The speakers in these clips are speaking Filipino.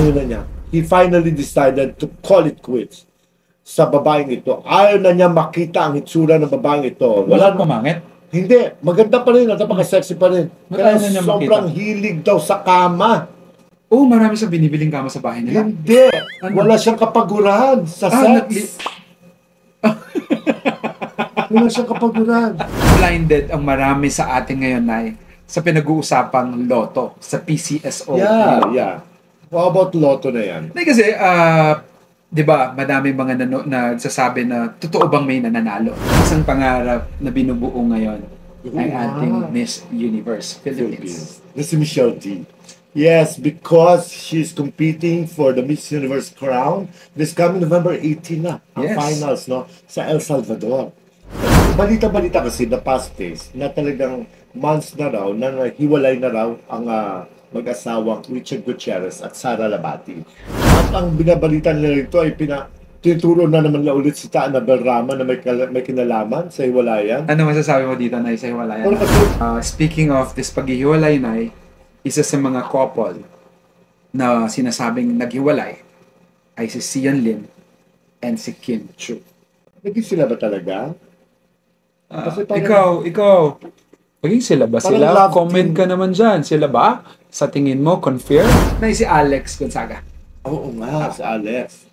ayaw na niya. He finally decided to call it quits sa babaeng ito. Ayaw na niya makita ang itsura ng babaeng ito. Wala pamangit? Hindi. Maganda pa rin. Napaka-sexy pa rin. Kaya sobrang hilig daw sa kama. Oh, marami siyang binibiling kama sa bahay nila. Hindi. Wala siyang kapagurahan sa sex. Wala siyang kapagurahan. Blinded ang marami sa atin ngayon, Nay, sa pinag-uusapang loto, sa PCSO. Yeah. How about loto na yan? Nay, kasi, di ba, madami mga nagsasabi na totoo bang may nananalo. Isang pangarap na binubuo ngayon ay ating Miss Universe Philippines. This is Michelle D. Yes, because she's competing for the Miss Universe crown this coming November 18 na, ang finals, no, sa El Salvador. Balita-balita kasi the past days na talagang months na raw, na hiwalay na raw ang mag-asawang Richard Gutierrez at Sara Labati. At ang binabalita nila rito ay tinuturo na naman na ulit si Annabel Rama na may kinalaman sa hiwalayan. Ano masasabi mo dito, Nay, sa hiwalayan? Speaking of this paghihiwalay, Nay, isa sa mga couple na sinasabing naghiwalay ay si Sian Lim and si Kim Chiu. Naging sila ba talaga? Ikaw, maging sila ba sila? Comment ka naman dyan. Sila ba? Sa tingin mo, confirm? Na si Alex Gonzaga. Oo nga, si Alex.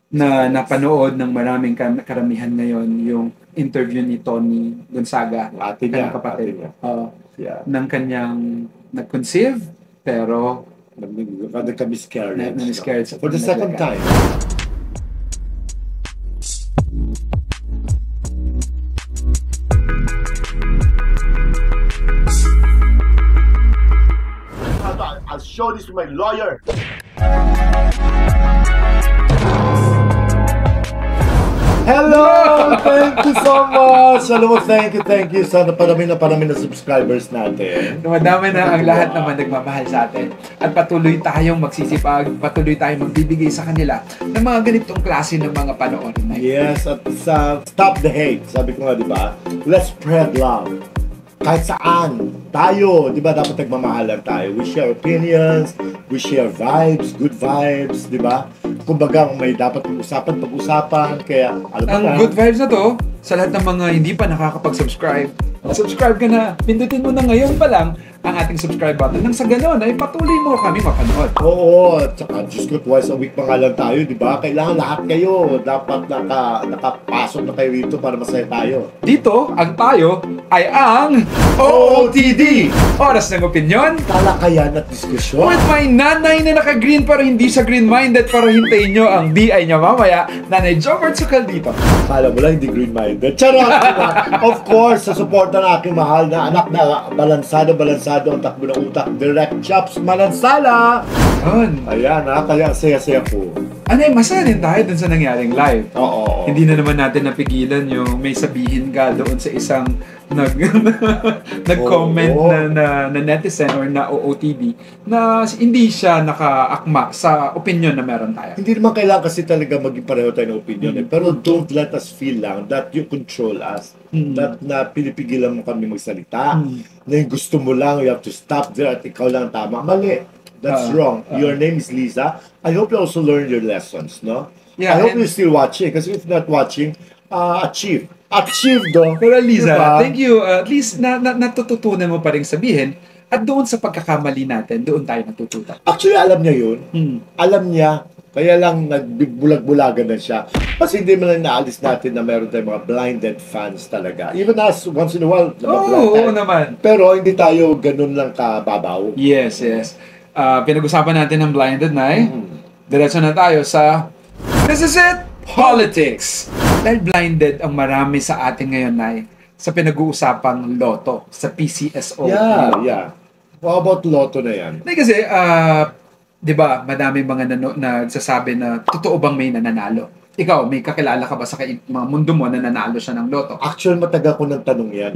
Na napanood ng maraming karamihan ngayon yung interview ni Tony Gonzaga, kanyang kapatid. Ng kanyang nag-conceive, pero nag-miscarriage. For the second time. I'll show this to my lawyer. Hello! Thank you so much! Alam mo, thank you. Sana parami na subscribers natin. Dumadami na ang lahat naman nagmamahal sa atin. At patuloy tayong magsisipag, patuloy tayong magbibigay sa kanila ng mga ganitong klase ng mga panoorin. Yes, at stop the hate. Sabi ko nga, di ba? Let's spread love. Kahit saan, tayo, di ba, dapat nagmamahalan tayo. We share opinions, we share vibes, good vibes, di ba? Kumbaga, may dapat pag-usapan, kaya, alam mo ang na. good vibes na to, sa lahat ng mga hindi pa nakakapag-subscribe, subscribe ka na, pindutin mo na ngayon pa lang ang ating subscribe button. Nang sa ganon, ay patuloy mo kami mapanood. Oo, at saka, Diyos ko, twice a week pa nga lang tayo, di ba? Kailangan lahat kayo, dapat nakapasok na kayo rito para masaya tayo. Dito, ang tayo ay ang OOTD! Oras ng opinyon, talakayan at diskusyon. With my nanay na naka-green pero hindi siya green-minded, pero hintayin nyo ang DI niya mamaya, Nanay Jobert Sukal dito. Kala mo lang hindi green-minded. Charot! Of course, sa support ng aking mahal na anak na balansado ang takbo ng utak. Direct Chops Malansala! Ayan kaya saya-saya po. Masaya din tayo dun sa nangyaring live. Oo. Hindi na naman natin napigilan yung may sabihin ka doon sa isang nag-comment na netizen or na OOTD na hindi siya nakaakma sa opinion na meron tayo. Hindi naman kailangan kasi talaga maging pareho tayo ng opinion. Pero don't let us feel lang that you control us. That na pinipigilan mo kami magsalita. Na yung gusto mo lang, you have to stop there at ikaw lang tama. Mali. That's wrong. Your name is Liza. I hope you also learn your lessons, no? Yeah, I hope you're still watching. Kasi if not watching, achieve do. Pero Liza, thank you. At least natututunan mo pa rin sabihin at doon sa pagkakamali natin, doon tayo natutunan. Actually, alam niya yun. Alam niya, kaya lang nagbulag-bulagan na siya. Kasi hindi mo lang naalis natin na meron tayong mga blinded fans talaga. Even us, once in a while, oo naman. Pero hindi tayo ganun lang kababaw. Yes. Pinag-usapan natin ng blinded na diretso na tayo sa This is it! Politics! Dahil blinded ang marami sa atin ngayon, Nay, sa pinag-uusapang loto, sa PCSO. Yeah. How about loto na yan? Kasi, di ba, madami mga nagsasabi na totoo bang may nananalo? Ikaw, may kakilala ka ba sa mga mundo mo na nanalo siya ng loto? Actually, matagal ko ng tanong yan.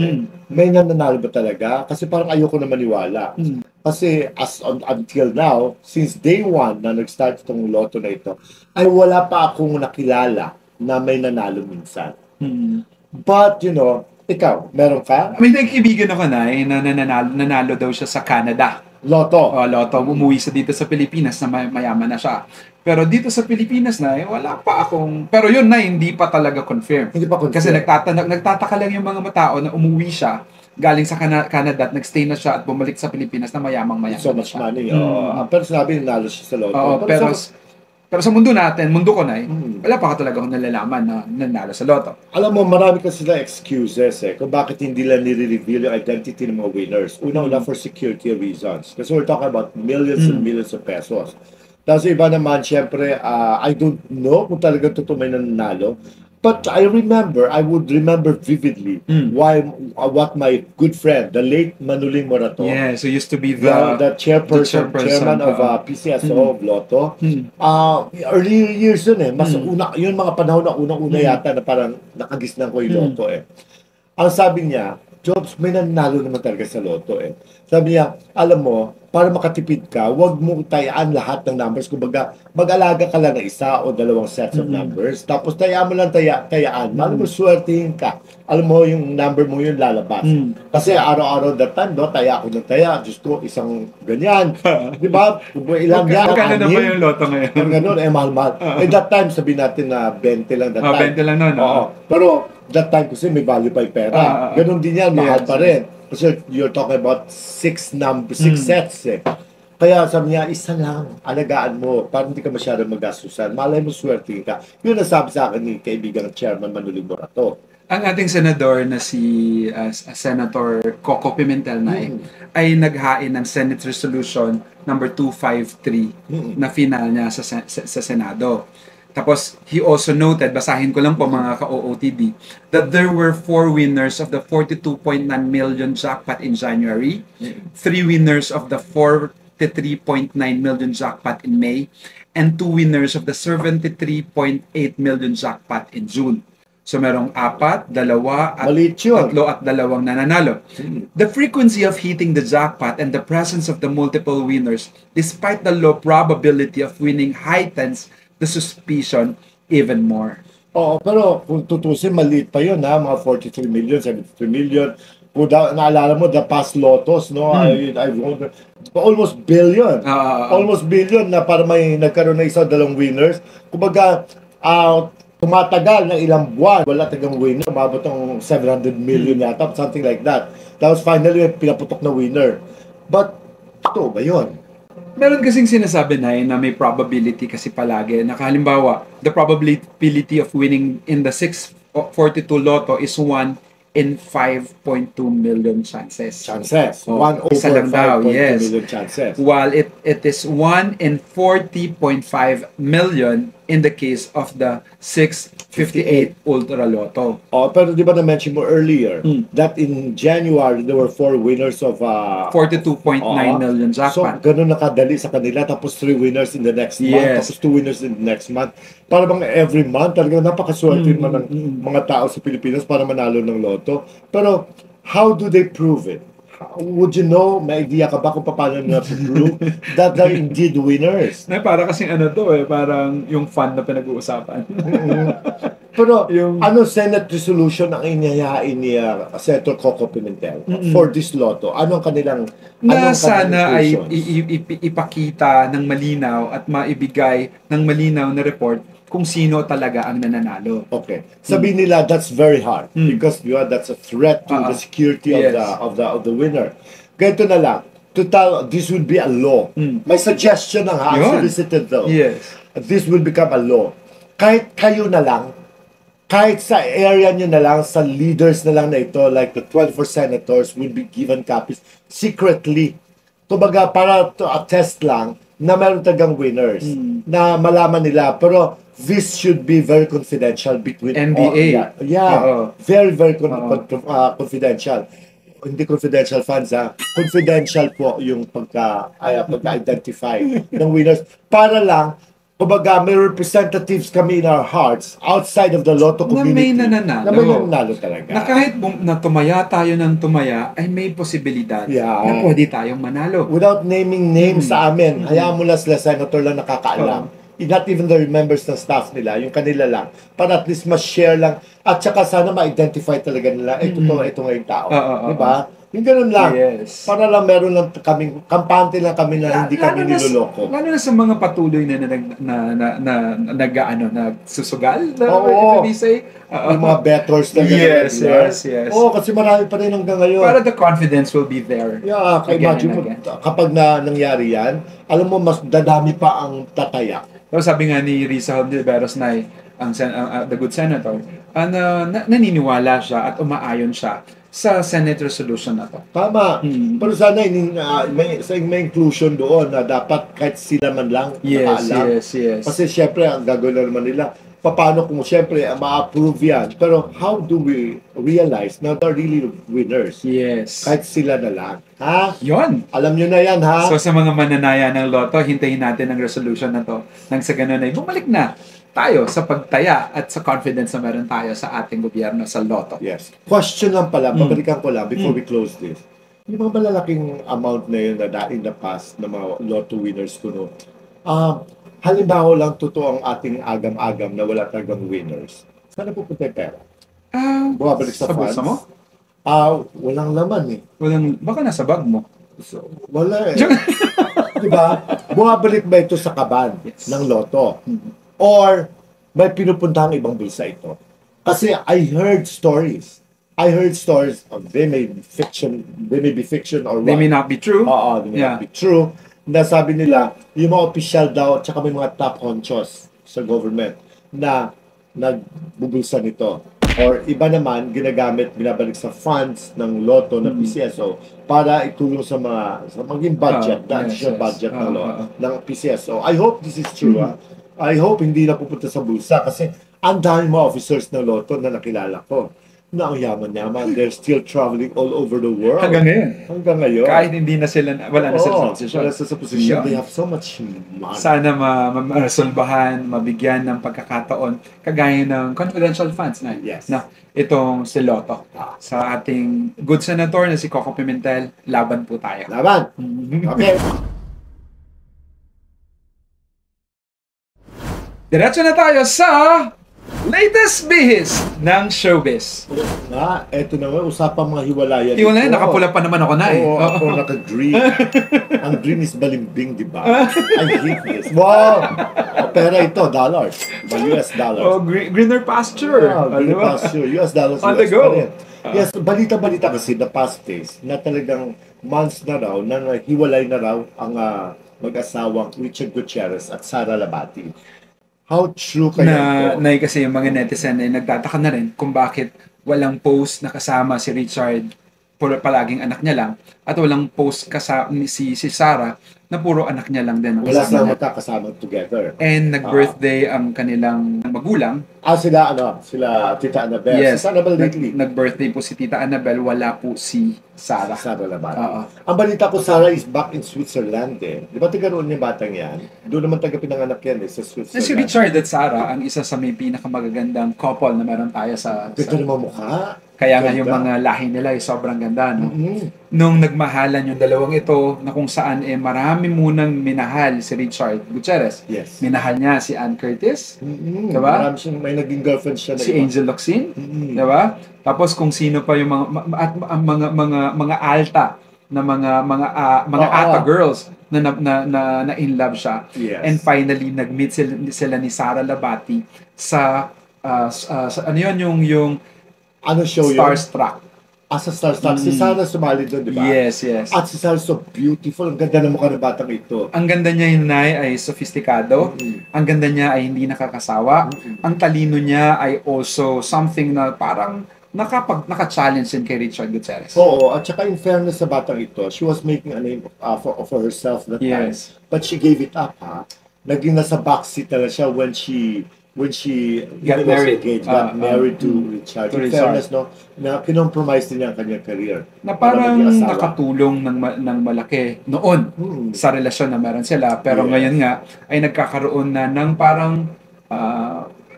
May nananalo ba talaga? Kasi parang ayoko na maniwala. Kasi until now, since day one na nag-start itong loto na ito, ay wala pa akong nakilala na may nanalo minsan. But, ikaw, meron ka? May nagkibigan ako na nanalo daw siya sa Canada. Loto. Lotto, umuwi sa dito sa Pilipinas na mayaman na siya. Pero dito sa Pilipinas na, wala pa akong... Pero yun na, hindi pa talaga confirm. Hindi pa confirm. Kasi nagtataka lang yung mga tao na umuwi siya galing sa Canada at nagstay na siya at bumalik sa Pilipinas na mayamang-mayaman So na much siya. money. Pero sinabi, nanalo siya sa Lotto. Pero sa mundo natin, mundo ko na wala pa ka talaga akong nalalaman na nanalo sa Lotto. Alam mo, marami kasi sila excuses kung bakit hindi nila nire-reveal yung identity ng mga winners. Una-una for security reasons. Kasi we're talking about millions and millions of pesos. Tapos iba naman, syempre, I don't know kung talagang totoo may nanalo. But I would remember vividly what my good friend, the late Manuling Morato, so used to be the chairman of PCSO of Lotto. Early years yun mas yun mga panahon na unang-una yata na parang nakagisnan ko yung Lotto Ang sabi niya, Jobs, may nanalo naman talaga sa Lotto Sabi niya, alam mo, para makatipid ka, huwag mo tayaan lahat ng numbers. Kumbaga, mag-alaga ka lang ng isa o dalawang sets of numbers. Tapos tayaan mo lang tayaan. Alam mo, swertihin ka. Alam mo, yung number mo yun lalabas. Kasi araw-araw that time, taya ako ng taya. Diyos ko, isang ganyan. Di ba? Ilang yan. Magkano na ba yung Lotto ngayon? Ganun, mahal-mahal. That time, sabihin natin na 20 lang that time. 20 lang nun. Pero, that time kasi may value pa yung pera. Ganun din yan, mahal pa rin. Kasi you're talking about 6 sets Kaya sabi niya, isa lang, alagaan mo, para hindi ka masyadong magastusan. Malay mo, swerte ka. Yun ang sabi sa akin ni kaibigang chairman Manuling Morato. Ang ating senador na si Senator Coco Pimentel ay naghain ng Senate Resolution number 253 na final niya sa Senado. Tapos, he also noted, basahin ko lang po mga ka-OOTD, that there were 4 winners of the 42.9 million jackpot in January, 3 winners of the 43.9 million jackpot in May, and 2 winners of the 73.8 million jackpot in June. So, merong 4, 2, at 3 at 2 nananalo. The frequency of hitting the jackpot and the presence of the multiple winners, despite the low probability of winning, heightens the suspicion even more. Pero kung tutusin, maliit pa yun mga 43 million, 73 million. Kung naalala mo, the past lotos, I've won almost billion. Almost billion na para may nagkaroon na isa o dalawang winners. Kumbaga, tumatagal ng ilang buwan, wala tagang winner, umabot ng 700 million yata, something like that. Tapos finally, pinaputok na winner. But, ito ba yun? Meron kasing sinasabi na may probability kasi palagi na halimbawa, the probability of winning in the 642 Lotto is 1 in 5.2 million chances. 1 over 5.2 million chances. While it is 1 in 40.5 million in the case of the 658 Ultra Lotto. Pero di ba na-mention mo earlier that in January there were 4 winners of 42.9 million jackpot. So, ganun nakadali sa kanila, tapos 3 winners in the next month, tapos 2 winners in the next month. Para bang every month, talagang napakaswerte ng mga tao sa Pilipinas para manalo ng Lotto. Pero, how do they prove it? Would you know, may idea ka ba kung paano na prove that they're indeed winners? Para kasing parang yung fund na pinag-uusapan. Pero, Senate resolution ang inyayain ni Senator Coco Pimentel for this Lotto? Anong kanilang sana ay ipakita ng malinaw at maibigay ng malinaw na report kung sino talaga ang nananalo. Okay. Sabihin nila that's very hard because that's a threat to the security of the winner. Ganito na lang. This will be a law. May suggestion na solicited though. This will become a law. Kahit kayo na lang, kahit sa area nyo na lang, sa leaders na lang na ito, like the 24 senators will be given copies secretly. Kumbaga, para to attest lang na meron tagang winners na malaman nila. Pero this should be very confidential between NBA. Very, very confidential. Hindi confidential funds confidential po yung pagka-identify ng winners. Para lang, kumbaga, may representatives kami in our hearts outside of the Lotto community. Na may nananalo talaga. Na kahit na tumaya tayo ng tumaya, ay may posibilidad na pwede tayong manalo. Without naming names sa amin, hayaan mo lang sila senator lang nakakaalam. Not even the members ng staff nila, yung kanila lang. Para at least ma-share lang. At saka sana ma-identify talaga nila, ito nga yung tao. Diba? Yung ganun lang. Yes. Para lang meron lang kaming, kampante lang kami na hindi kami niloloko. Lalo na sa mga patuloy na nagsusugal, Oo. if we say. Yung mga bettors na Yes, ganun. yes. Oo, kasi marami pa rin hanggang ngayon. Para the confidence will be there. Yeah, imagine mo, again. kapag nangyari yan, alam mo, mas dadami pa ang tataya. So sabi nga ni Risa Hontiveros na the good senator, naniniwala siya at umaayon siya sa Senate resolution na to. Tama. Pero sana may inclusion doon na dapat kahit sila man lang nakaalam. Yes. Kasi syempre, ang gagawin na naman nila, paano kung syempre ma-approve yan. Pero how do we realize na they're really winners? Yes. Kahit sila na lang. Ha? Yon. Alam nyo na yan, ha? So sa mga mananaya ng loto, hintayin natin ang resolution na to. Nang sa ganun ay bumalik na tayo sa pagtaya at sa confidence na meron tayo sa ating gobyerno sa loto. Yes. Question lang pala, babalikan ko lang before we close this. Yung mga malalaking amount na yun na in the past na mga lotto winners ko, no? Halimbawa lang totoo ang ating agam-agam na wala talagang winners. Saan pupunta yung pera? Bumabalik sa funds? bulsa mo? Walang laman eh. Baka nasa bag mo. So, wala eh. Diba? Bumabalik ba ito sa kaban ng loto? Or may pinupuntahang ibang bulsa ito? Kasi I heard stories. They may be fiction or what. They may not be true. Oo, they may not be true. Na sabi nila, yung mga official daw, tsaka may mga top honchos sa government na nagbubulsa nito. Or iba naman, binabalik sa funds ng loto ng PCSO para itulong sa maging budget, additional budget ng PCSO. I hope this is true. I hope hindi na pupunta sa bulsa kasi ang dami mga officers ng loto na nakilala ko na ang yaman-yaman. They're still traveling all over the world. Hanggang ngayon. Kahit hindi na sila, wala na sila sa posisyon. Wala sa posisyon. They have so much money. Sana ma-resolbahan, mabigyan ng pagkakataon, kagaya ng confidential funds na, itong si Lotto. Sa ating good senator na si Coco Pimentel, laban po tayo. Laban! Okay. Diretso na tayo sa latest bihis ng showbiz. Eto naman, usapang mga hiwalayan. Hiwalayan, nakapula pa naman ako na eh. Oo, ako naka-green. Ang green is balimbing, di ba? I hate this. Wow! Pera ito, dollars. US dollars. Oh, greener pasture. Greener pasture. US dollars. On the go. Yes, balita-balita kasi the past days na talagang months na raw, na hiwalay na raw ang mag-asawang Richard Gutierrez at Sara Labati. How true kaya ito? Kasi yung mga netizen ay nagtataka na rin kung bakit walang post na kasama si Richard, palaging anak niya lang, at walang post kasama si Sarah na puro anak niya lang din. Wala silang magkakasama together. And nag-birthday ang kanilang magulang. Sila Tita Annabelle. Yes. Si Annabelle lately. Nag-birthday po si Tita Annabelle, wala po si Sarah. Sara Labati. Ang balita ko, Sarah is back in Switzerland eh. Di ba tigaroon yung batang yan? Doon naman taga-pinanganak yan sa Switzerland. Si Richard at Sarah, ang isa sa may pinakamagagandang couple na meron tayo sa... Ganda naman mukha. Kaya nga yung mga lahi nila ay sobrang ganda, no? Nung nagmahalan yung dalawang ito, na kung saan marami munang minahal si Richard Gutierrez. Yes. Minahal niya si Ann Curtis. Diba? May naging girlfriend siya na si Angel Locsin. Diba? Tapos kung sino pa yung mga alta na mga ata girls na in love siya. Yes. And finally nag-meet sila ni Sara Labati sa ano yun yung show Starstruck. Sa Starstruck. Si Sarah sumali doon, di ba? Yes. At si Sarah so beautiful. Ang ganda ng mukha ng batang ito. Ang ganda niya ay sophisticado. Ang ganda niya ay hindi nakakasawa. Ang talino niya ay also something na parang naka-challenge din kay Richard Gutierrez. Oo, at saka in fairness sa batang ito, she was making a name for herself that time. But she gave it up, Naging nasa backseat na siya when she got married. Got married to Richard. In fairness, na kinompromise din niya ang kanyang career. Na parang nakatulong ng malaki noon sa relasyon na meron sila. Pero ngayon nga, ay nagkakaroon na ng parang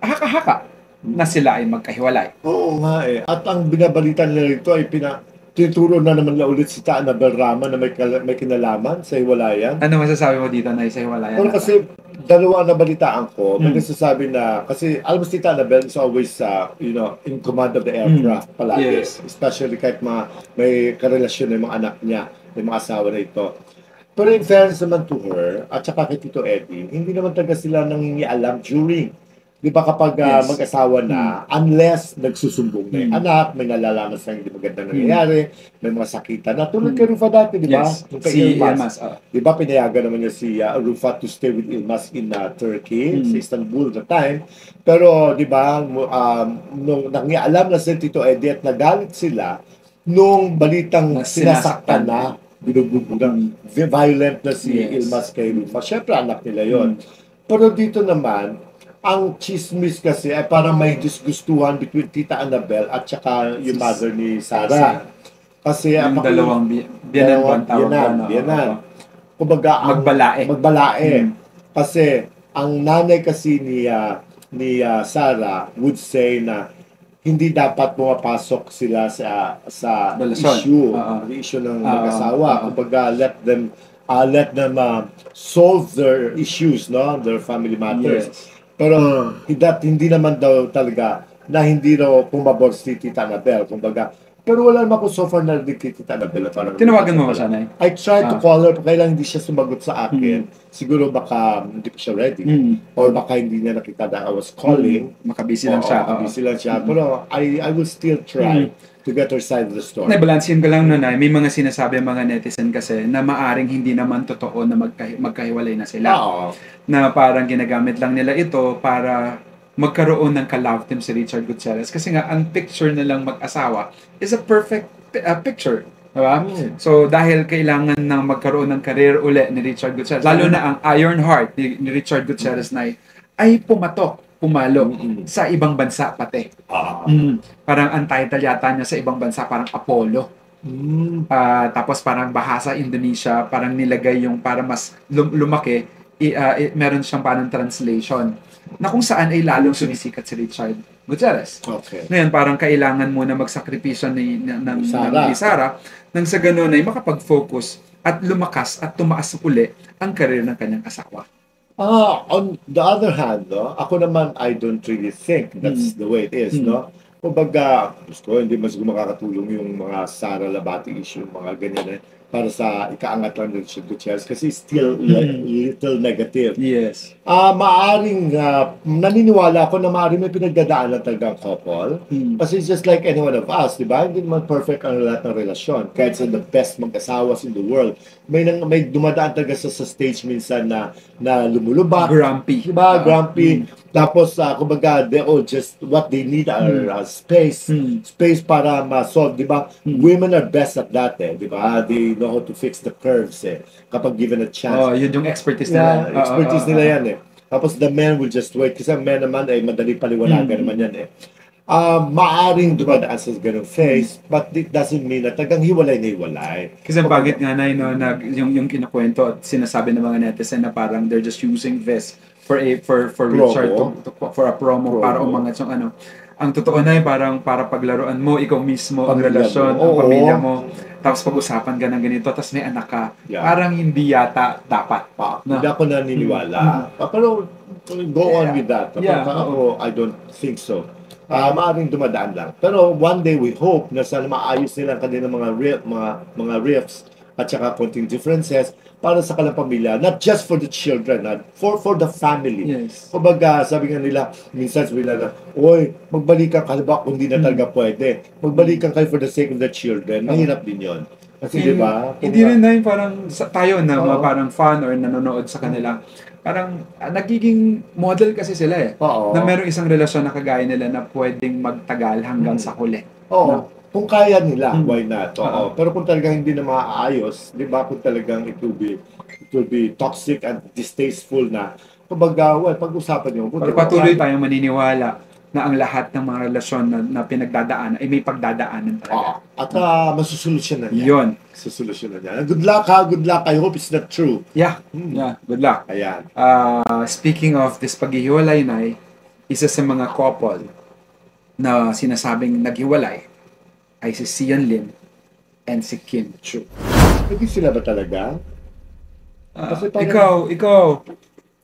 haka-haka na sila ay magkahiwalay. Oo nga eh. At ang binabalita nila rito ay tinuturo na naman na ulit si Ta Annabel Rama na may kinalaman sa hiwalayan. Ano masasabi mo dito na sa hiwalayan? Pero kasi dalawa na balitaan ko, may nagsasabi na, kasi alam mo si Ta Annabel is always, in command of the aircraft palagi. Yes. Especially kahit may karelasyon ng mga anak niya, ng mga asawa na ito. Pero in fairness naman to her, at saka kay Tito Eddie, hindi naman talaga sila nangingialam during. Di ba kapag mag-asawa na, unless nagsusumbong na yung anak, may nalalaman sa hindi maganda nangyayari, may mga sakitan na. Tulad kay Rufa dati, di ba? Yes. Nung kay Si Ilmaz. Ilmaz. Di ba pinayagan naman niya si Rufa to stay with Ilmaz in Turkey, sa Istanbul the time. Pero, di ba, nung nangialam na si Tito Eddie at nagalit sila, nung balitang sinasaktan na, binubugbog violent na si Ilmaz kay Rufa. Siyempre, anak nila yon. Pero dito naman, ang chismis kasi ay parang may disgustuhan between Tita Annabel at saka yung mother ni Sarah. Kasi yung dalawang biyanan. Kumbaga, magbalae. Kasi ang nanay kasi ni Sarah would say na hindi dapat pumapasok sila sa issue ng mag-asawa. Kumbaga, let them solve their issues, no, their family matters. Pero hindi naman daw talaga na hindi raw pumabor si Tita Annabel. Kumbaga, pero wala naman ako so far na kay Tita Annabel. Tinawagan mo ba siya, Nay? I tried to call her, kailan hindi siya sumagot sa akin. Siguro baka hindi pa siya ready. Or baka hindi niya nakita na I was calling. Makabisi lang siya. Makabisi lang siya. Pero I will still try to get her side of the story. Nabalansin ko lang nun, Nay. May mga sinasabi mga netizen kasi na maaring hindi naman totoo na magkahiwalay na sila. Na parang ginagamit lang nila ito para magkaroon ng ka-love team si Richard Gutierrez. Kasi nga, ang picture nilang mag-asawa is a perfect picture. Diba? So, dahil kailangan nang magkaroon ng career uli ni Richard Gutierrez, lalo na ang Iron Heart ni Richard Gutierrez na ay pumalo sa ibang bansa pati. Parang ang title yata niya sa ibang bansa, parang Apollo. Tapos parang bahasa Indonesia, parang nilagay yung para mas lumaki, meron siyang parang translation na kung saan ay lalong sumisikat si Richard Gutierrez. Ngayon, parang kailangan muna magsakripisyo ng Sarah nang sa ganun ay makapag-focus at lumakas at tumaas uli ang karir ng kanyang asawa. On the other hand, no, ako naman, I don't really think that's the way it is, no? Kumbaga, gusto hindi mas makakatulong yung mga Sara Labati issue, mga ganyan para sa ikaangat lang ng Richard Gutierrez kasi still little negative. Yes. Maaring, naniniwala ako na maaring may pinagdadaanan talaga ang couple. Kasi it's just like any one of us, di ba? Hindi naman perfect ang lahat ng relasyon. Kahit sa the best mag-asawas in the world, may dumadaan talaga sa stage minsan na lumulubak. Grumpy. Diba? Grumpy. Tapos, kumbaga, they all just, what they need are space. Space para ma-solve, di ba? Women are best at that, di ba? They know how to fix the curves, kapag given a chance. Yun yung expertise nila. Expertise nila yan, Tapos the men will just wait. Kasi ang men naman, madali paliwanagan naman yan, maaring dumadaan sa ganung phase, but it doesn't mean na tagang hiwalay na hiwalay. Kasi bakit nga na yung kinukwento at sinasabi ng mga netizen na parang they're just using this for Richard for a promo para umangat yung ano. Ang totoo na parang para paglaruan mo, ikaw mismo, ang relasyon, ang pamilya mo, tapos pag-usapan ka ng ganito, tapos may anak ka. Parang hindi yata dapat. Hindi ako naniniwala. Pero go on with that. Ako, I don't think so. Maaaring dumadaan lang. Pero one day we hope na sana maayos nila ang kanilang mga rifts at saka konting differences para sa kanilang pamilya, not just for the children, for the family. Yes. Kumbaga, sabi nga nila, minsan sabi nila, oy, magbalikan ka ba kung hindi na talaga pwede. Magbalikan kayo for the sake of the children. Mahirap din yon. Kasi di ba? Hindi rin na yung parang tayo na parang fan or nanonood sa kanila. Parang nagiging model kasi sila na merong isang relasyon na kagaya nila na pwedeng magtagal hanggang sa huli. Kung kaya nila, why not? Pero kung talagang hindi na maaayos, di ba, kung talagang it will be toxic and distasteful na, kumbaga, pag-usapan nyo. Pero patuloy tayong maniniwala na ang lahat ng mga relasyon na pinagdadaanan ay may pagdadaanan talaga. At masusolusyonan yan. Yun. Susolusyonan yan. Good luck ha, good luck. I hope it's not true. Yeah, good luck. Ayan. Speaking of this paghihiwalay na, isa sa mga couple na sinasabing naghiwalay ay si Sian Lim and si Kim Chiu. Naging sila ba talaga? Kasi parang- Ikaw,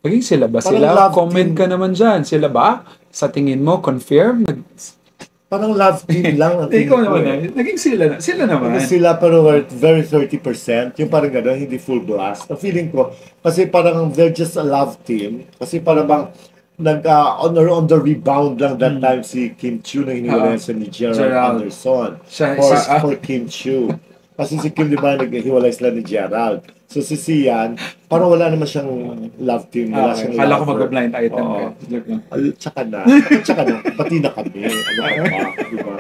maging sila ba? Parang Sila, love comment team. ka naman dyan. Sila ba? Sa tingin mo, confirm? Parang love team lang ang tingin Ikaw ko naman, eh. naging sila naman. Kasi sila pero were very 30%, yung parang gano'n, hindi full blast. Ang feeling ko, kasi parang they're just a love team. Kasi parang bang, on the rebound lang that time si Kim Chiu na hiniwalayan siya ni Gerald Gerald. Anderson Siya- for Kim Chiu. Kasi si Kim, di ba, naghiwalay sila ni Gerald. So si Sian, parang wala naman siyang love team, wala siyang Kala ko lover. mag-blind item Oo. ka. Joke lang. Tsaka na, pati na kami. Ano ka pa, di ba?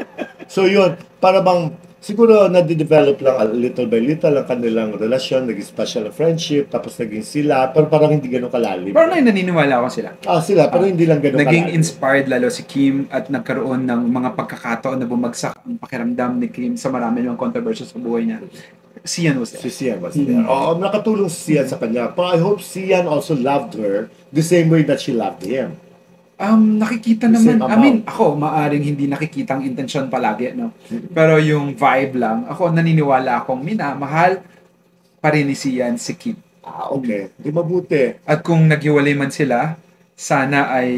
So yun, para bang, siguro nade-develop lang little by little ang kanilang relasyon, naging special friendship, tapos naging sila, pero parang hindi ganun kalalim. Pero naniniwala ako sila. Sila, pero hindi lang ganun Naging kalalim. inspired lalo si Kim at nagkaroon ng mga pagkakataon na bumagsak ang pakiramdam ni Kim sa marami ng controversies sa buhay niya. Sian was Si there. Sian was there. Oo, nakatulong si Sian sa kanya. But I hope Sian also loved her the same way that she loved him. Nakikita The naman, same I mean, amount. ako, maaring hindi nakikita ang intensyon palagi, no? Pero yung vibe lang, ako naniniwala akong minamahal pa rin ni Sian si Kim. Okay. Di mabuti. At kung naghiwalay man sila, sana ay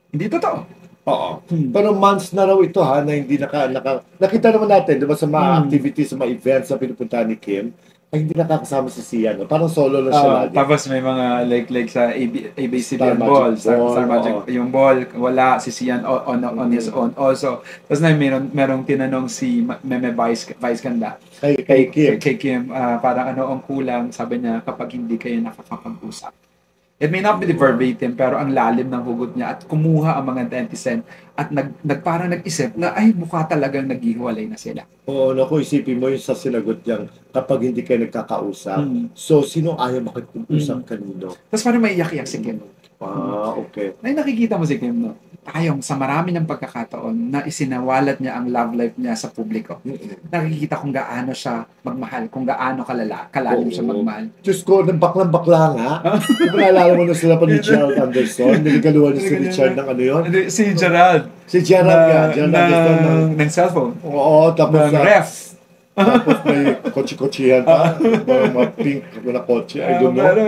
hindi totoo. Oo. Pero months na raw ito ha, na hindi nakita naman natin, di ba, sa mga activities, sa mga events na pinupuntahan ni Kim, ay hindi nakakasama si Sian. No? Parang solo lang siya lagi. Tapos may mga like sa Star ABS-CBN Magic ball, Ball, Star Magic, oo. yung ball, wala si Sian on his own also. Tapos na merong tinanong si Meme Vice Ganda Kay Kim. kay Kim, parang ano ang kulang, sabi niya, kapag hindi kayo nakakapag-usap. It may not be the verbatim, pero ang lalim ng hugot niya at kumuha ang mga netizen at parang nag-isip na ay mukha talagang naghihiwalay na sila. Oo, naku, isipin mo yung sa sinagot niyang kapag hindi kayo nagkakausap. So, sino ayaw makipag-usap kanino? Tapos parang may iyak-iyak si Kim. Okay. Ay, nakikita mo si Kim, no? Tayong sa marami ng pagkakataon na isinawalat niya ang love life niya sa publiko. Nakikita kung gaano siya magmahal, kung gaano kalalim siya magmahal. Diyos ko, nang baklang-bakla nga. Di ba naalala mo na sila pa ni Gerald Anderson? Niligaluhan niya si Richard ng ano yun? Si Gerald. Si Gerald nga. Gerald Anderson ng cellphone. Oo, tapos Ng ref. tapos may kotse-kotsehan pa. Mga pink na kotse. I don't know. Pero,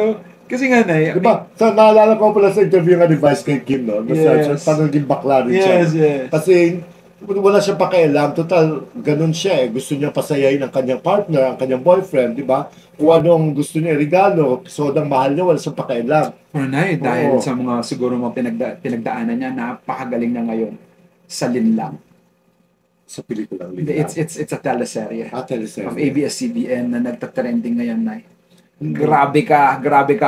kasi nga na, Di ba? So, naalala ko pala sa interview nga ni Vice kay Kim, no? Yes. Paano naging bakla rin siya. Yes. Kasi wala siyang pakialam. Total, ganun siya eh. Gusto niya pasayahin ang kanyang partner, ang kanyang boyfriend, di ba? Kung anong gusto niya, regalo, sodang mahal niya, wala siyang pakialam. Pero dahil Oo. sa mga siguro mga pinagdaanan niya, napakagaling na ngayon sa Linlang. Sa pelikulang It's a teleserye of teleserye. ABS-CBN na nagtatrending ngayon, Nay. Grabe ka,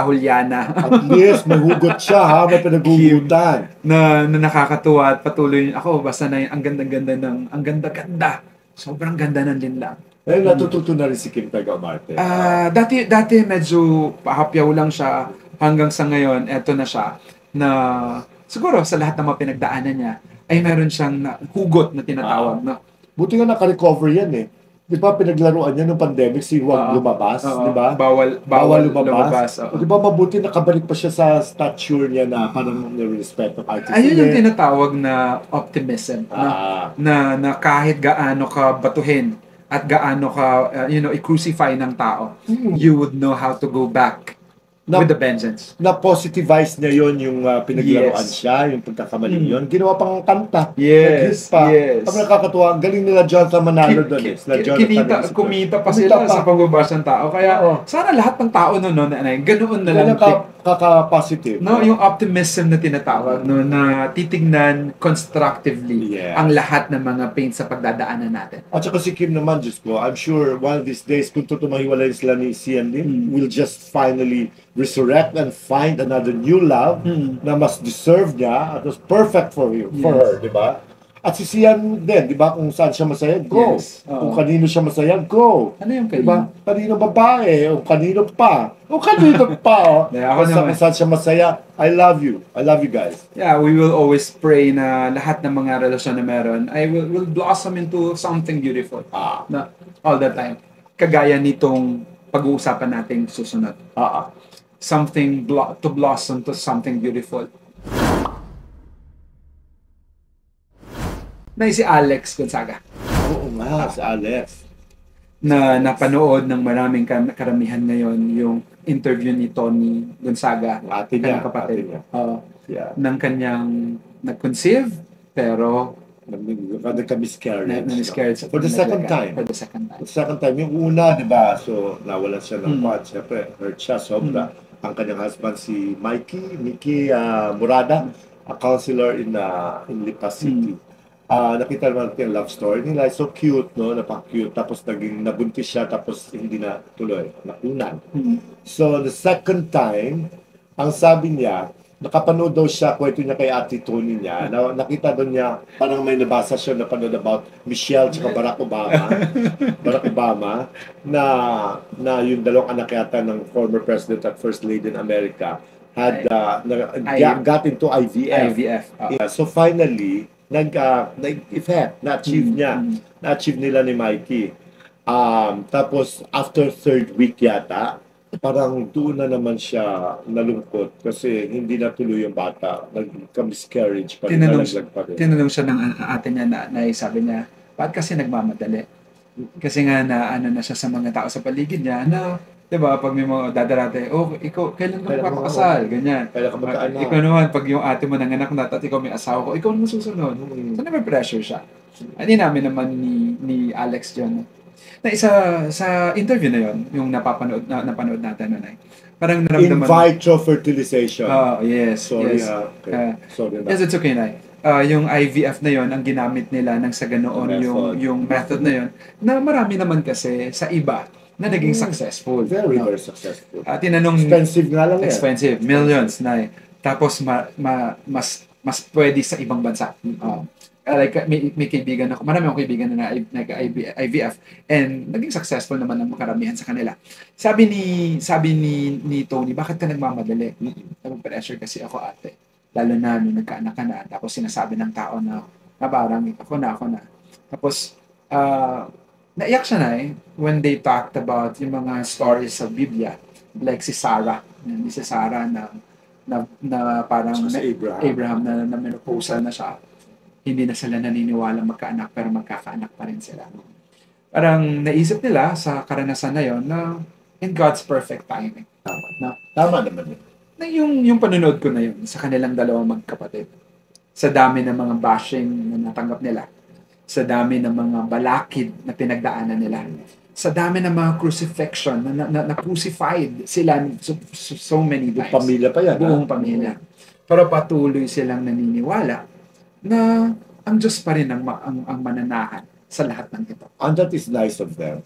Juliana. At least, may hugot siya ha, may pinagugutan. na nakakatuwa at patuloy. Ako, basta na ang ganda-ganda ang ganda-ganda. Sobrang ganda ng Linlang. Eh, natututo na rin si Kim Taga Marte. Dati medyo pahapyaw lang siya hanggang sa ngayon, eto na siya na siguro sa lahat ng mga pinagdaanan niya ay meron siyang hugot na tinatawag na Buti nga naka-recover yan eh. Di ba pinaglaruan niya nung pandemic si huwag lumabas, di ba? Bawal lumabas. Di ba mabuti nakabalik pa siya sa stature niya na parang nire-respeto kahit Ayun yung tinatawag na optimism na kahit gaano ka batuhin at gaano ka i-crucify ng tao, you would know how to go back with the vengeance. Na positivize niya yon yung pinaglaruan Yes. siya, yung pagkakamaling yon. Ginawa pang kanta. Yes, Nag-hit pa. yes. Ang nakakatuwa, ang galing nila Jonathan Manalo doon. Sila Jonathan Rizzo. Kumita pa sila sa pagbabasa ng tao. Kaya Oo. sana lahat ng tao ganoon na lang. Ganyan kaka-positive. No, yung optimism na tinatawag, no, na titignan constructively Yes. ang lahat ng mga pain sa pagdadaanan natin. At saka si Kim naman, Diyos ko, I'm sure one of these days, kung tutumahiwalay sila ni Sian Lim, will just finally resurrect and find another new love na mas deserve niya at was perfect for her, di ba? At si Sian din, di ba? Kung saan siya masaya, go. Yes. Oo. Kung kanino siya masaya, go. Ano yung Di ba? Kanino babae, o kanino pa. O kanino pa, o. Yeah, ako Basta naman. kung saan siya masaya, I love you. I love you guys. Yeah, we will always pray na lahat ng mga relasyon na meron ay will blossom into something beautiful. Na all the time. Kagaya nitong pag-uusapan nating susunod. Something to blossom to something beautiful. Na si Alex Gonzaga. Oo nga, si Alex. na napanood ng maraming karamihan ngayon yung interview ni Tony Gonzaga, Ate niya, kanyang kapatid. ate niya. Yeah. Ng kanyang nag-conceive, pero Nagka-miscarriage. na-miscarriage. For the second time. For the second time. For the second time. Yung una, di ba? So, nawalan siya ng pot. Siyempre, hurt siya sobra. Ang kanyang husband, si Mickey Murada, a counselor in Lipa City. Nakita naman natin yung love story nila. So cute, no? Napaka-cute. Tapos nabuntis siya, tapos hindi na tuloy. Nakunan. So, the second time, ang sabi niya, nakapanood daw siya, kwento niya kay Ate Tony niya, nakita doon niya, parang may nabasa siya na panood about Michelle tsaka Barack Obama, na yung dalawang anak yata ng former president at first lady in America had got into IVF. So finally, nag-effect, na-achieve niya. Na-achieve nila ni Mikey. Tapos, after third week yata, parang doon na naman siya nalungkot kasi hindi natuloy yung bata. Nagka-miscarriage pa rin, nalaglag pa rin. Tinanong siya ng ate niya na sabi niya, bakit kasi nagmamadali? Kasi nga na ano na siya sa mga tao sa paligid niya na, di ba, pag may mga dadarate, ikaw, kailan ka magpapakasal? Ganyan. Kailan ka magkaanak? Ikaw naman, pag yung ate mo nanganak na at ikaw may asawa ko, ikaw naman susunod. So, pressure siya. Hindi namin naman ni Alex dyan. Na isa sa interview na yon, yung napanood natin na parang naramdaman. In vitro fertilization. Yes. Sorry, yes. Okay. Sorry na. Yes, it's okay, Nay. Yung IVF na yon, ang ginamit nila ng sa ganoon yung method na yon, na marami naman kasi sa iba na naging successful. Very successful. Tinanong, expensive nga lang expensive, millions, Nay. Tapos mas pwede sa ibang bansa. Like may kaibigan ako, marami akong kaibigan na IVF and naging successful naman ang karamihan sa kanila. Sabi ni Tony, bakit ka nagmamadali? Pressure kasi ako, ate. Lalo na nung nagkaanak ka na, tapos sinasabi ng tao na parang ako na. Tapos naiyak siya na when they talked about yung mga stories sa Biblia, like si Sarah na parang Abraham na menopausal na siya. Hindi na sila naniniwala magkaanak pero magkakaanak pa rin sila. Parang naisip nila sa karanasan na yon na in God's perfect timing. Tama naman yun. Na yung panonood ko na yun sa kanilang dalawang magkapatid. Sa dami ng mga bashing na natanggap nila. Sa dami ng mga balakid na pinagdaanan nila. Sa dami ng mga crucifixion na crucified sila so many times. Pamilya pa yan. Buong pamilya. Pero patuloy silang naniniwala na ang Diyos pa rin ang mananahan sa lahat ng ito. And that is nice of them.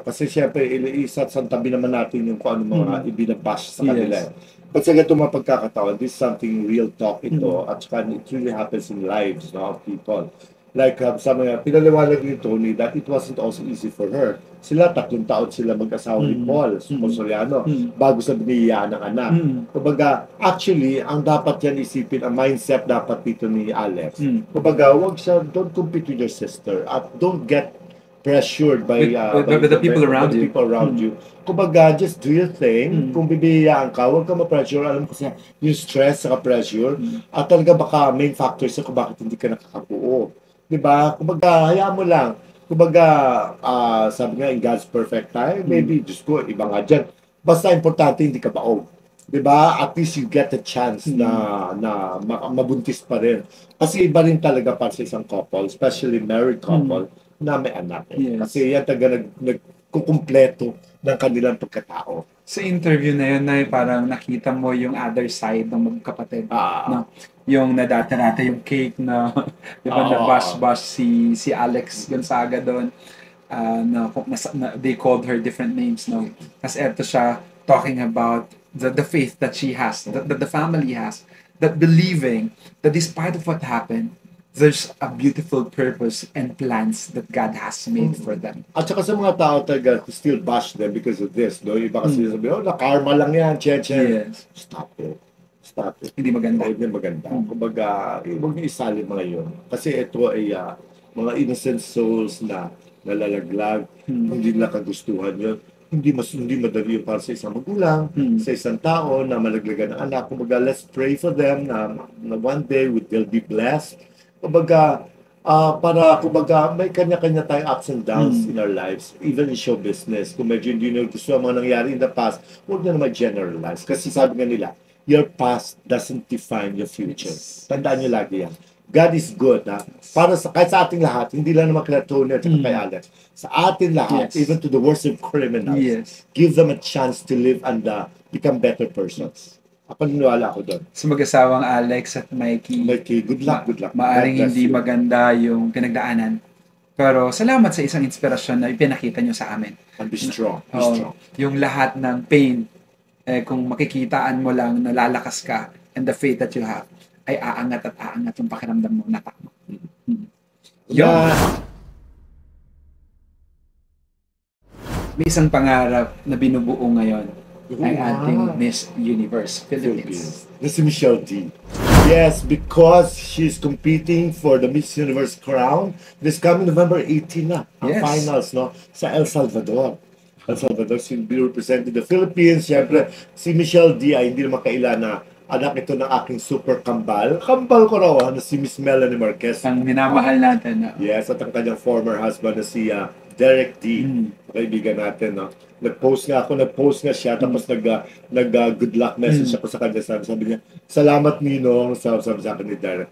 Kasi syempre, isa't sa tabi naman natin yung kung ano mga ibinabash sa kanila. But sa ganito mga pagkakataon, this is something real talk ito. At saka it really happens in lives of people. Like, sabi nga, pinaliwanag ni Tony that it wasn't also easy for her. Sila, 3 taon sila mag-asawa ni Paul, Soriano, bago sa biniyayaan ng anak. Kumbaga, actually, ang dapat yan isipin, ang mindset dapat dito ni Alex. Kumbaga, don't compete with your sister at don't get pressured by the people around you. Kumbaga, just do your thing. Kung bibiyayaan ka, huwag ka ma-pressure. Alam ko siya, yung stress sa pressure at talaga baka main factor sa kung bakit hindi ka nakakabuo. Diba? Kumbaga, hayaan mo lang. Kumbaga, sabi nga, in God's perfect time, maybe, Diyos ko, iba nga dyan. Basta importante, hindi ka baog. Diba? At least you get a chance na mabuntis pa rin. Kasi iba rin talaga para sa isang couple, especially married couple, na may anak. Kasi yan talaga nagkukumpleto ng kanilang pagkatao. Sa interview na yun, parang nakita mo yung other side ng magkapatid. No? Yung nadata-rata yung cake na, di ba, na-bash si Alex Gonzaga doon. They called her different names, no? Kasi eto siya talking about the faith that she has, that the family has, that believing that despite of what happened, there's a beautiful purpose and plans that God has made for them. At saka sa mga tao talaga who still bash them because of this, no? Iba kasi sabi, na-karma lang yan, Yes. Stop it. Hindi maganda. Hindi maganda. Kumbaga, huwag niyo isali mga yun. Kasi ito ay mga innocent souls na nalalaglag, hindi nila kagustuhan yun. Hindi madali yung para sa isang magulang, sa isang tao na malaglagan ng anak. Kumbaga, let's pray for them na one day they'll be blessed. Kumbaga, para kumbaga may kanya-kanya tayong ups and downs in our lives, even in show business. Kung medyo hindi nyo gusto ang mga nangyari in the past, huwag nyo naman generalize. Kasi sabi nga nila, your past doesn't define your future. Tandaan nyo lagi yan. God is good, ha? Para sa, kahit sa ating lahat, hindi lang naman kay Tony at kay Alex. Sa atin lahat, even to the worst of criminals, give them a chance to live and become better persons. Ako niniwala ako doon. Sa mag-asawang Alex at Mikey, good luck, good luck. Maaring hindi maganda yung pinagdaanan. Pero salamat sa isang inspirasyon na ipinakita nyo sa amin. And be strong. Be strong. Yung lahat ng pain, kung makikitaan mo lang, nalalakas ka, and the faith that you have, ay aangat at aangat yung pakiramdam mo na tama. May isang pangarap na binubuo ngayon ang ating Miss Universe Philippines. This is Michelle D. Yes, because she's competing for the Miss Universe crown this coming November 18 na, ang finals, no, sa El Salvador. El Salvador, she'll be representing the Philippines. Siyempre, si Michelle D ay hindi naman kaila na anak ito ng aking super kambal. Kambal ko raw, na si Miss Melanie Marquez. Ang minamahal natin. Yes, at ang kanyang former husband na si Derek D. Kaibigan natin, no? Nag-post nga siya, tapos good luck message ako sa kanya. Sabi niya, salamat Ninong, sabi sa akin ni Derek.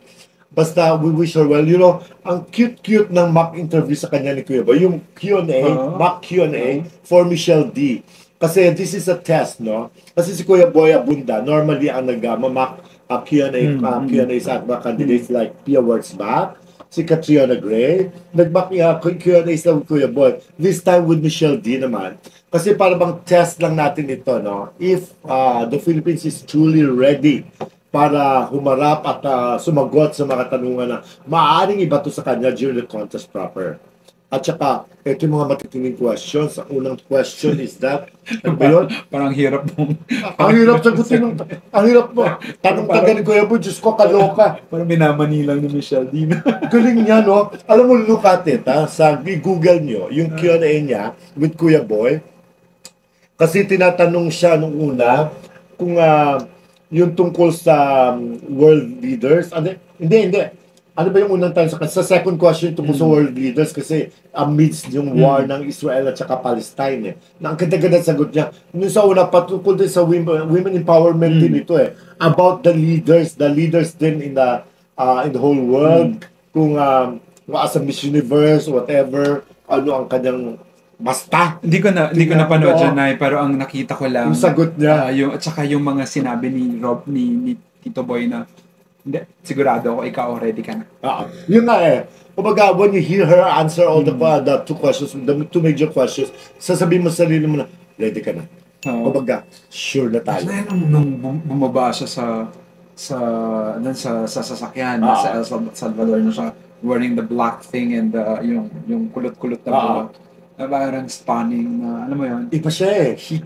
Basta, we wish her well. You know, ang cute-cute ng mock interview sa kanya ni Kuya Boy, yung Q&A, mock Q&A for Michelle D. Kasi this is a test, no? Kasi si Kuya Boy Abunda, normally ang nag-mock Q&A sa mga candidates like Pia Wurtzbach, si Catriona Gray, nag-mock Q&A sa Kuya Boy. This time with Michelle D naman. Kasi para bang test lang natin ito, no? If the Philippines is truly ready para humarap at sumagot sa mga tanungan na maaaring ibato sa kanya during the contest proper. At saka, ito yung mga matitinding questions. Ang unang question is that, ano ba yun? Parang hirap mong... ang hirap sagutin. Ang hirap mo. Tanong ka ganun, Kuya Boy, Diyos ko, kaloka. Parang minamani lang ni Michelle D. Galing niya, no? Alam mo, look at it, ha? Sa Google nyo, yung Q&A niya with Kuya Boy, kasi tinatanong siya nung una, kung yung tungkol sa world leaders. Hindi. Ano ba yung unang tanong sa second question tungkol sa world leaders kasi amidst yung war ng Israel at saka Palestine na ang ganda-ganda sagot niya. Nung sa una patungkol din sa women empowerment din ito about the leaders din in the whole world kung as a Miss Universe whatever ano ang kanyang basta. Hindi ko na panood dyan, pero ang nakita ko lang yung sagot niya at saka yung mga sinabi ni Tito Boy na hindi, sigurado ako, ikaw ready ka na. Yun nga kumbaga, when you hear her answer all the two questions, the two major questions, sasabihin mo sa sarili mo na, ready ka na. Kumbaga, sure na tayo. Nung bumaba siya sa sasakyan, sa El Salvador na siya, wearing the black thing and yung kulot-kulot na buhok. Parang stunning na, alam mo yun? Iba siya She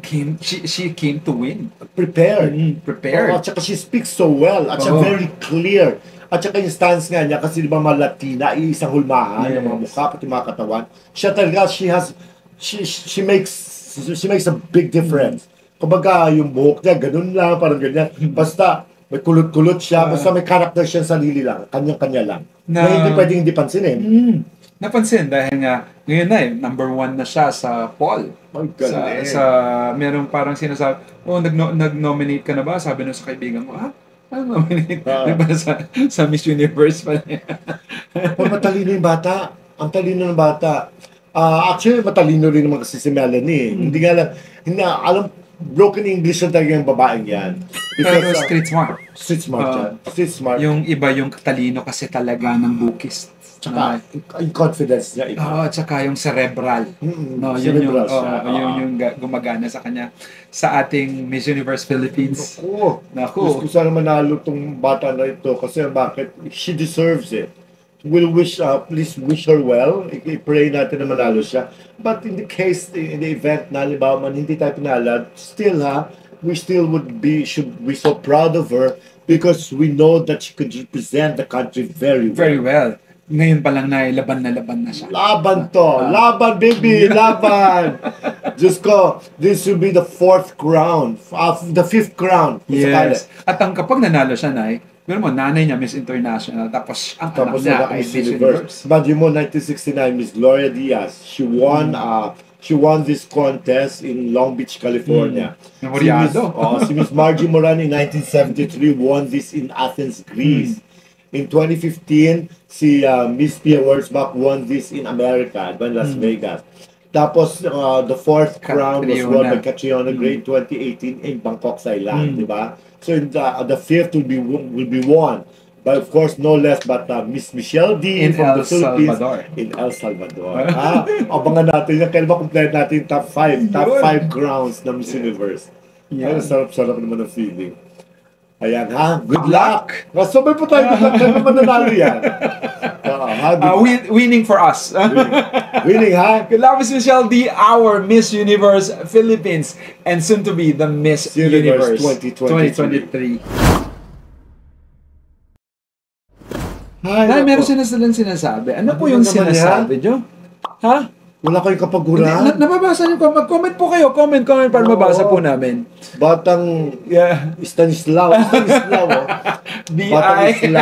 came to win. Prepared. Prepared. At saka she speaks so well. At saka very clear. At saka yung stance nga niya, kasi di ba mga Latina, isang hulmahan, yung mga mukha, pati mga katawan. Siya talaga, she makes a big difference. Kumbaga, yung buhok niya, ganun lang, parang ganyan. Basta, may kulot-kulot siya, basta may character siya sarili lang, kanyang-kanya lang. Na hindi pwedeng hindi pansinin. Napansin dahil nga ngayon na number 1 na siya sa poll. Merong parang sinasabi, nag-nominate ka na ba? Sabi nung sa kaibigan ko, nominate ba sa Miss Universe pa niya? Matalino yung bata. Ang talino ng bata. Actually, matalino rin naman kasi si Melanie. Hindi nga lang, alam, broken English na talaga yung babaeng yan. Pero street smart. Street smart yan. Street smart. Yung iba yung talino kasi talaga ng bookist. Tsaka, yung confidence niya iba. Tsaka yung cerebral. Cerebral yung gumagana sa kanya. Sa ating Miss Universe Philippines. Naku. Gusto sana manalo tong bata na ito kasi bakit? She deserves it. We'll please wish her well. I-pray natin na manalo siya. But in the case, in the event na halimbawa man hindi tayo pinalad, still we still should be so proud of her because we know that she could represent the country very well. Very well. Ngayon pa lang na laban na siya. Laban to. Laban, baby. Laban. Diyos ko, this will be the 4th crown. The 5th crown. Yes. At ang kapag nanalo siya, Nay, pero mo, nanay niya, Miss International, tapos ang anak niya ay Miss Universe. Imagine mo, 1969, Miss Gloria Diaz, she won this contest in Long Beach, California. Memoryado. Si Miss Margie Moran in 1973 won this in Athens, Greece. In 2015, si Miss Pia Wurzbach won this in America, in Las Vegas. Tapos, the 4th crown was won by Catriona Gray in 2018 in Bangkok, Thailand, di ba? So the 5th will be won by, of course, no less but Miss Michelle D. from the Philippines in El Salvador. Abangan natin yan. Kailan ba complete natin yung top 5 crowns ng Miss Universe. Ay, sarap-sarap naman ang feeling. Ayan ha, good luck! Sabay po tayo, good luck. Kailan mananalo yan? Winning for us. Winning ha? Good luck, Miss Michelle D., our Miss Universe Philippines, and soon to be the Miss Universe 2023. Nay, meron silang sinasabi. Ano po yung sinasabi nyo? Ha? Wala kayong kapaguran? Nababasa niyo. Mag-comment po kayo. Comment para mabasa po namin. Batang Stanislaw. B.I.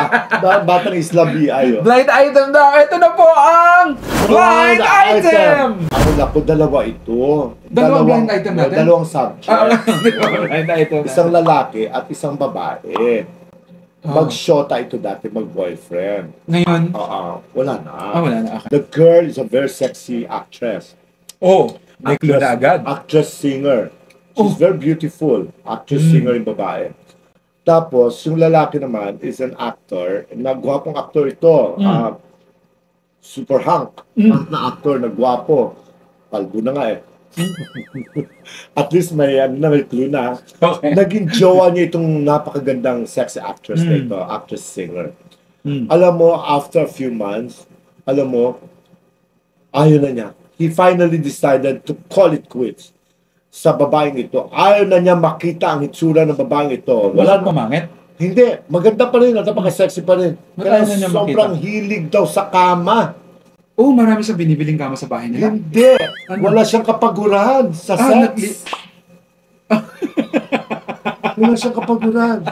Batang Isla B.I. Blind item daw. Ito na po ang blind item! Ang naku, dalawa ito. Dalawang blind item natin? Dalawang subject. Blind item. Isang lalaki at isang babae. Mag-shota ito dati, mag-boyfriend. Ngayon? Wala na. Wala na. Okay. The girl is a very sexy actress. May clue na agad. Actress-singer. She's very beautiful. Actress-singer yung babae. Tapos, yung lalaki naman is an actor. Nagwapong actor ito. Super hunk. Hunk na actor, nagwapo. Palbo na nga eh. At least may clue na. Okay. Naging jowa niya itong napakagandang sexy actress na ito, actress-singer. Alam mo, after a few months, ayaw na niya. He finally decided to call it quits sa babaeng ito. Ayaw na niya makita ang itsura ng babaeng ito. Wala pamangit? Hindi. Maganda pa rin at napaka-sexy pa rin. Kaya sobrang hilig daw sa kama. Marami siyang binibiling kama sa bahay nila. Hindi. Wala siyang kapaguran sa sex. Wala siyang kapaguran.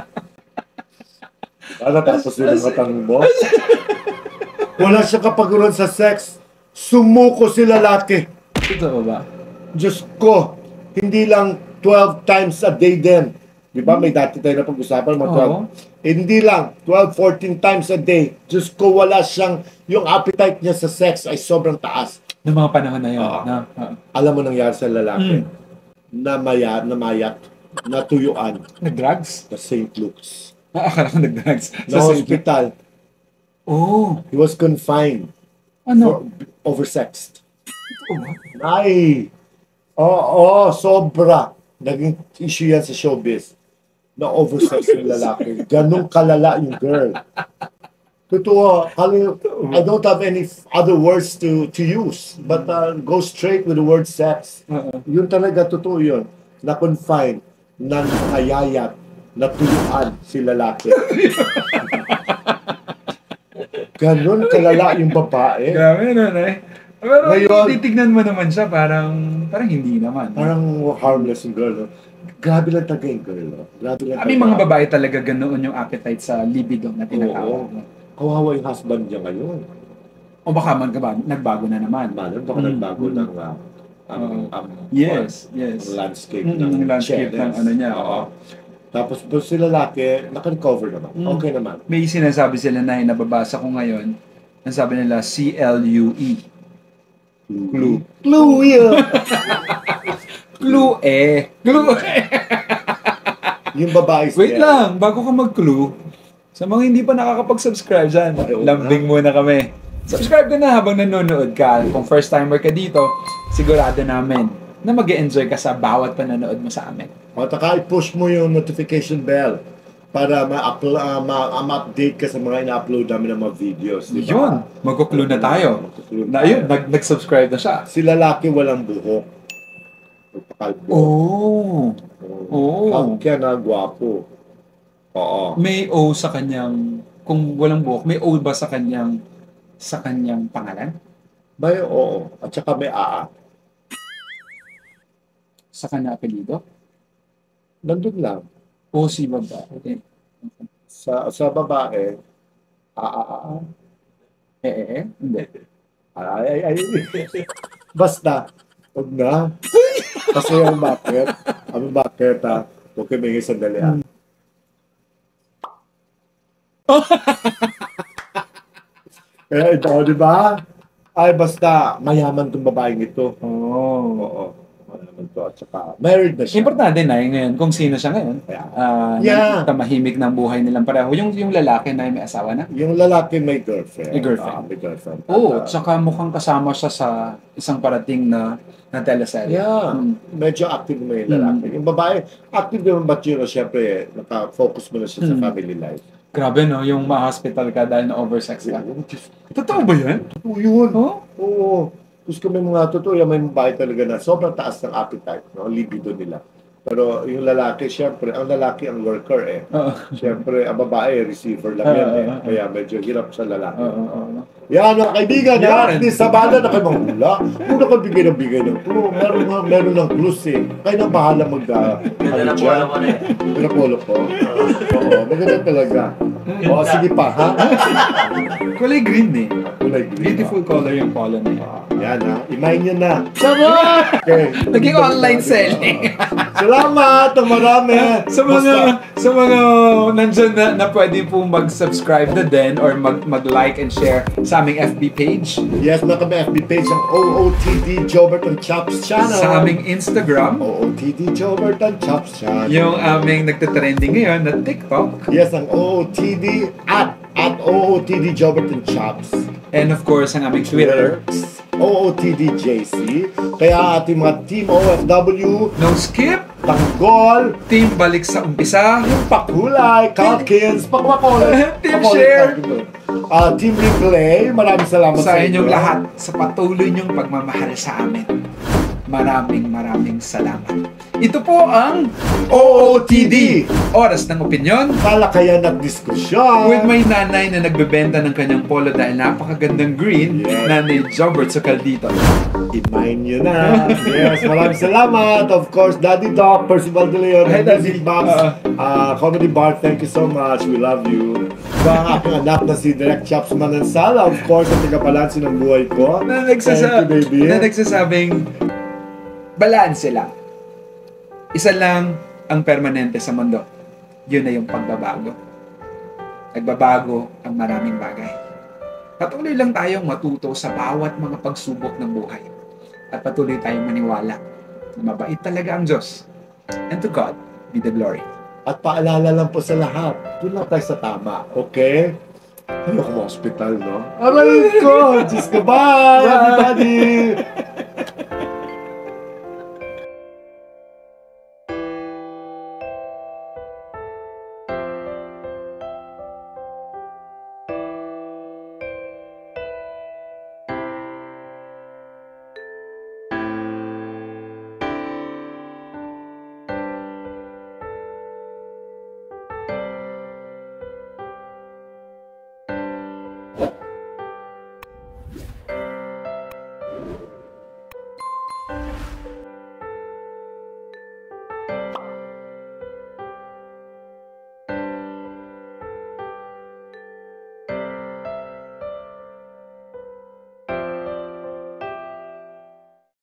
Tapos din ang katanong mo? Wala siyang kapaguran sa sex. Sumuko si lalaki. Ito ba? Diyos ko, hindi lang 12 times a day din. Di ba? May dati tayo na pag-usapan, mga 12. Hindi lang, 12, 14 times a day. Diyos ko, wala siyang, yung appetite niya sa sex ay sobrang taas. Noong mga panahon na yun. Alam mo nangyari sa lalaki? Namayat, natuyuan. Nag-drugs? Sa St. Luke's. Akala ko nag-drugs. Sa hospital. He was confined. Oversexed. Ay! Sobra. Naging issue yan sa showbiz. Na oversex yung lalaki. Ganun kalala yung girl. Totoo. I don't have any other words to use. But go straight with the word sex. Yun talaga, totoo yun. Na-confine, na-ayayat, natuyuan si lalaki. Ganun kalala yung babae. Grabe na eh. Pero ngayon, titignan mo naman siya, parang hindi naman. Parang harmless yung girl. No? Grabe lang talaga yung girl. No? Grabe lang May mga babae talaga ganoon yung appetite sa libido na tinatawag. Kawawa yung husband niya ngayon. O baka nagbago na naman. Baka nagbago ng yes. landscape ng landscape ng ano niya. Tapos si lalaki, naka-recover naman. Okay naman. May sinasabi sila na nababasa ko ngayon. Ang sabi nila, CLUE. Clue. Clue yun. Clue. Yung babae. Wait lang, bago ka mag-clue, sa mga hindi pa nakakapag-subscribe dyan, lambing muna kami. Subscribe ka na habang nanonood ka. Kung first timer ka dito, sigurado namin na mag-e-enjoy ka sa bawat panonood mo sa amin. At saka i-push mo yung notification bell para ma-update ka sa mga ina-upload namin ng mga videos. Diba? Yun, magkuklue na tayo. Ayun, nag-subscribe na siya. Si lalaki walang buhok. Magpakalbo. Kaya na gwapo. Oo. May O sa kanyang, kung walang buhok, may O ba sa kanyang sa kanyang pangalan? May oo. At saka may aa. Sa kanyang apelido? Nandun lang. O si babae? Sa babae, aa. Hindi. Ay. Basta. Huwag na. Kasi yung bakit. Ano bakit ha? Huwag kayo may sandali ha. Kaya ito, di ba? Ay, basta, mayaman tong babaeng ito. Oo. Mayaman to. At saka, married na siya. Importante na ngayon kung sino siya ngayon. Yeah. Tamahimik ng buhay nilang pareho. Yung lalaki na may asawa na? Yung lalaki may girlfriend. May girlfriend. May girlfriend. Oo, tsaka mukhang kasama siya sa isang parating na teleserye. Yeah. Medyo active mo yung lalaki. Yung babae, active naman but yun, syempre, naka-focus mo na siya sa family life. Grabe no, yung ma-hospital ka dahil na oversex ka. Totoo ba yan? Totoo yun. Oh? Oo. Tapos kung may mga totoo, yung may babae talaga na sobrang taas ng appetite, no? Libido nila. Pero yung lalaki, syempre, ang lalaki ang worker eh. Syempre, ang babae, receiver lang yan eh. Kaya medyo hirap sa lalaki. Yan, mga kaibigan, at least sa bala na kayo mahula. Kung nakabigay ng bigay ng clue, meron ng clues eh. Kayo na bahala ano dyan. Pinapolo ko. Oo, maganda talaga. O, sige pa, ha? Kulay green eh. Kulay green. Beautiful color yung pollen eh. Yan ha, imayin nyo na. Sarap! Okay. Naging online selling. Salamat ang marami. Sa mga nandyan na pwede po mag-subscribe na din or mag-like and share sa aming FB page. Yes, na kami FB page ang OOTD Jobert and Chops channel. Sa aming Instagram. OOTD Jobert and Chops channel. Yung aming nagtatrending ngayon na TikTok. Yes, ang OOTD at OOTD Jobert and Chops. And of course, ang aming Twitter. OOTDJC. Kaya ating mga Team OFW, No Skip, Tanggol, Team Balik sa Umpisa, Team Pakulay, Calkins, Pakwakolay, Team Share, Team Replay. Maraming salamat sa sa inyong inyo. lahat sa patuloy niyong pagmamahal sa amin. Maraming salamat. Ito po ang OOTD, Oras ng Opinyon, talakayan at diskusyon. with my nanay na nagbebenta ng kanyang polo dahil napakagandang green. Yes. Nanay Jobert Socaldito. Imayin nyo na. Yes, maraming salamat. Of course, Daddy Doc, Percival De Leon, Hi, Daddy. Music Box, Comedy Bar, thank you so much. We love you. Ang aking anak na si Direct Chops Manansala, of course, ang tagapalansi ng buhay ko. Na Thank you, baby. nagsasabing balanse lang. Isa lang ang permanente sa mundo. Yun na yung pagbabago. Nagbabago ang maraming bagay. Patuloy lang tayong matuto sa bawat mga pagsubok ng buhay. At patuloy tayong maniwala na mabait talaga ang Diyos. And to God be the glory. At paalala lang po sa lahat, doon lang tayo sa tama, okay? Ayoko hospital, no? Aray ko! Diyos ko, bye, everybody!